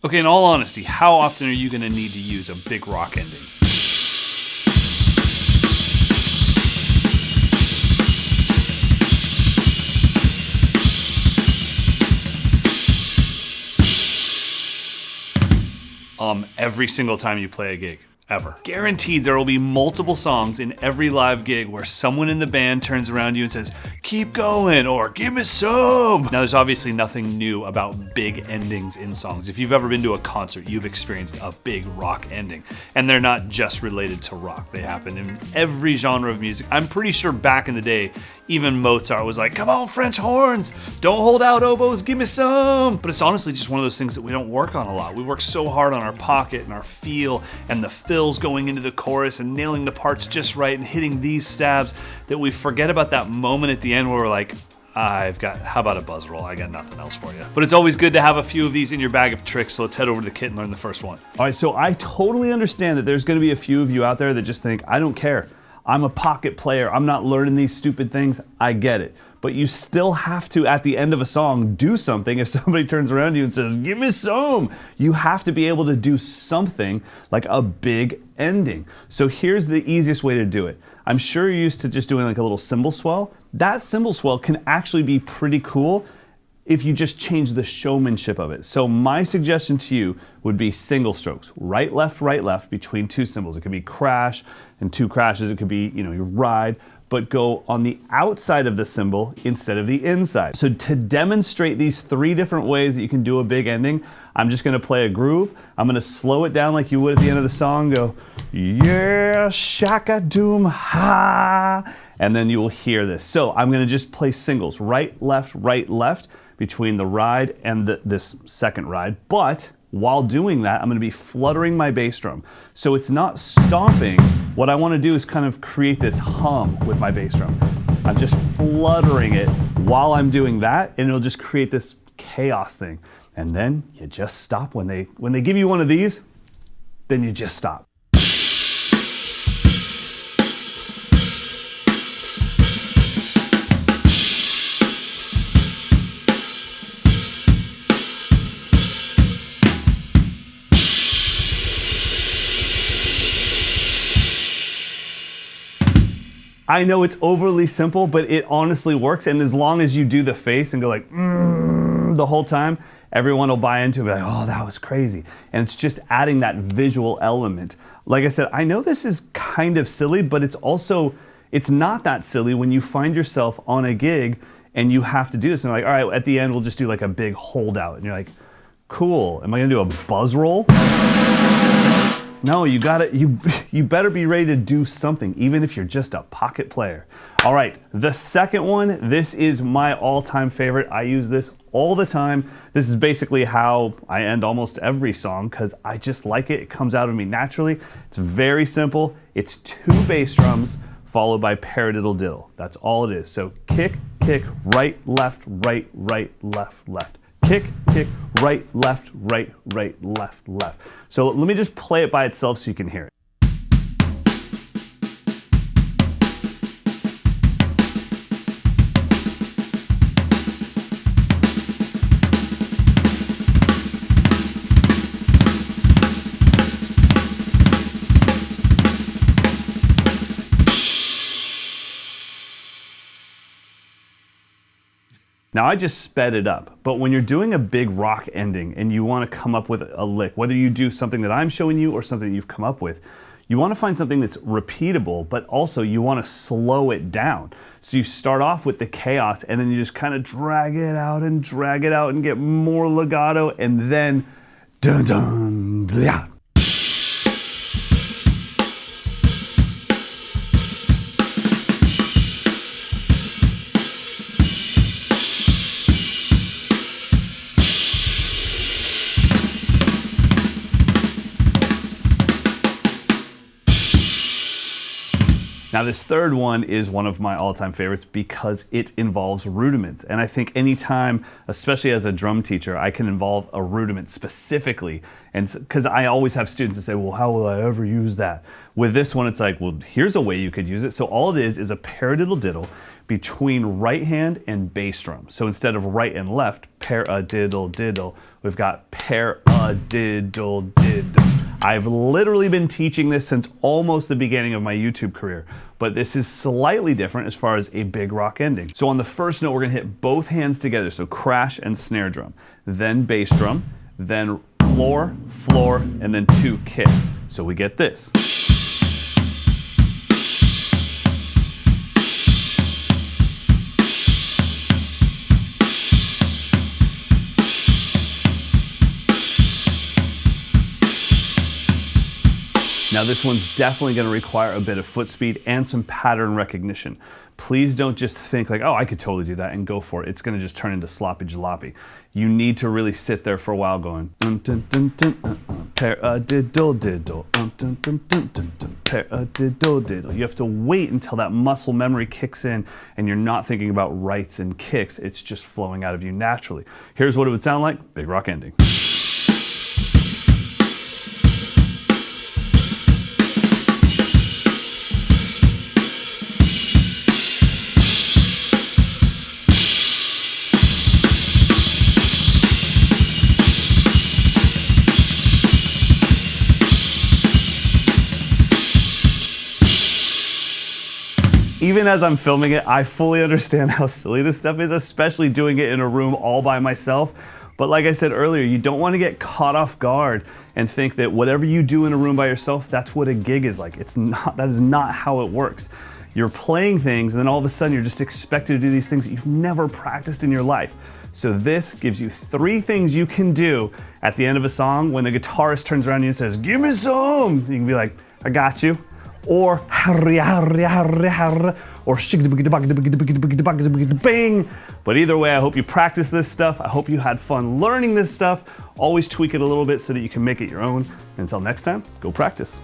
Okay, in all honesty, how often are you going to need to use a big rock ending? Every single time you play a gig. Ever. Guaranteed there will be multiple songs in every live gig where someone in the band turns around you and says, "Keep going," or "Give me some." Now there's obviously nothing new about big endings in songs. If you've ever been to a concert, you've experienced a big rock ending. And they're not just related to rock. They happen in every genre of music. I'm pretty sure back in the day, even Mozart was like, "Come on, French horns, don't hold out oboes, give me some." But it's honestly just one of those things that we don't work on a lot. We work so hard on our pocket and our feel and the fills going into the chorus and nailing the parts just right and hitting these stabs that we forget about that moment at the end where we're like, how about a buzz roll? I got nothing else for you. But it's always good to have a few of these in your bag of tricks, so let's head over to the kit and learn the first one. All right, so I totally understand that there's gonna be a few of you out there that just think, I don't care. I'm a pocket player. I'm not learning these stupid things. I get it. But you still have to, at the end of a song, do something. If somebody turns around to you and says, "Give me some," you have to be able to do something like a big ending. So here's the easiest way to do it. I'm sure you're used to just doing like a little cymbal swell. That cymbal swell can actually be pretty cool if you just change the showmanship of it. So my suggestion to you would be single strokes, right, left, between two cymbals. It could be crash and two crashes. It could be, your ride, but go on the outside of the cymbal instead of the inside. So to demonstrate these three different ways that you can do a big ending, I'm just gonna play a groove. I'm gonna slow it down like you would at the end of the song, go, "Yeah, shaka doom ha," and then you will hear this. So I'm gonna just play singles, right, left, between the ride and this second ride, but while doing that, I'm gonna be fluttering my bass drum. So it's not stomping. What I wanna do is kind of create this hum with my bass drum. I'm just fluttering it while I'm doing that, and it'll just create this chaos thing. And then you just stop. When they give you one of these, then you just stop. I know it's overly simple, but it honestly works. And as long as you do the face and go like, the whole time, everyone will buy into it, like, "Oh, that was crazy." And it's just adding that visual element. Like I said, I know this is kind of silly, but it's not that silly when you find yourself on a gig and you have to do this. And you're like, all right, at the end, we'll just do like a big holdout. And you're like, cool. Am I gonna do a buzz roll? No, you better be ready to do something, even if you're just a pocket player. All right, the second one, this is my all-time favorite. I use this all the time. This is basically how I end almost every song because I just like it. It comes out of me naturally. It's very simple. It's two bass drums followed by paradiddle diddle. That's all it is. So kick, right, left, left. Kick, right, left, left. So let me just play it by itself so you can hear it. Now I just sped it up, but when you're doing a big rock ending and you want to come up with a lick, whether you do something that I'm showing you or something that you've come up with, you want to find something that's repeatable, but also you want to slow it down. So you start off with the chaos and then you just kind of drag it out and get more legato, and then dun dun blah. Now this third one is one of my all-time favorites because it involves rudiments. And I think anytime, especially as a drum teacher, I can involve a rudiment specifically. And because I always have students that say, well, how will I ever use that? With this one, it's like, well, here's a way you could use it. So all it is a paradiddle diddle between right hand and bass drum. So instead of right and left, paradiddle diddle, we've got paradiddle diddle diddle. I've literally been teaching this since almost the beginning of my YouTube career, but this is slightly different as far as a big rock ending. So on the first note, we're gonna hit both hands together, so crash and snare drum, then bass drum, then floor, floor, and then 2 kicks. So we get this. Now this one's definitely going to require a bit of foot speed and some pattern recognition. Please don't just think like, oh, I could totally do that and go for it. It's going to just turn into sloppy jalopy. You need to really sit there for a while going, paradiddle diddle, paradiddle diddle. You have to wait until that muscle memory kicks in and you're not thinking about rights and kicks. It's just flowing out of you naturally. Here's what it would sound like, big rock ending. Even as I'm filming it, I fully understand how silly this stuff is, especially doing it in a room all by myself. But like I said earlier, you don't want to get caught off guard and think that whatever you do in a room by yourself, that's what a gig is like. It's not, that is not how it works. You're playing things and then all of a sudden you're just expected to do these things that you've never practiced in your life. So this gives you 3 things you can do at the end of a song when the guitarist turns around to you and says, "Give me some." You can be like, "I got you." Or or bing. But either way, I hope you practice this stuff. I hope you had fun learning this stuff. Always tweak it a little bit so that you can make it your own. Until next time, go practice.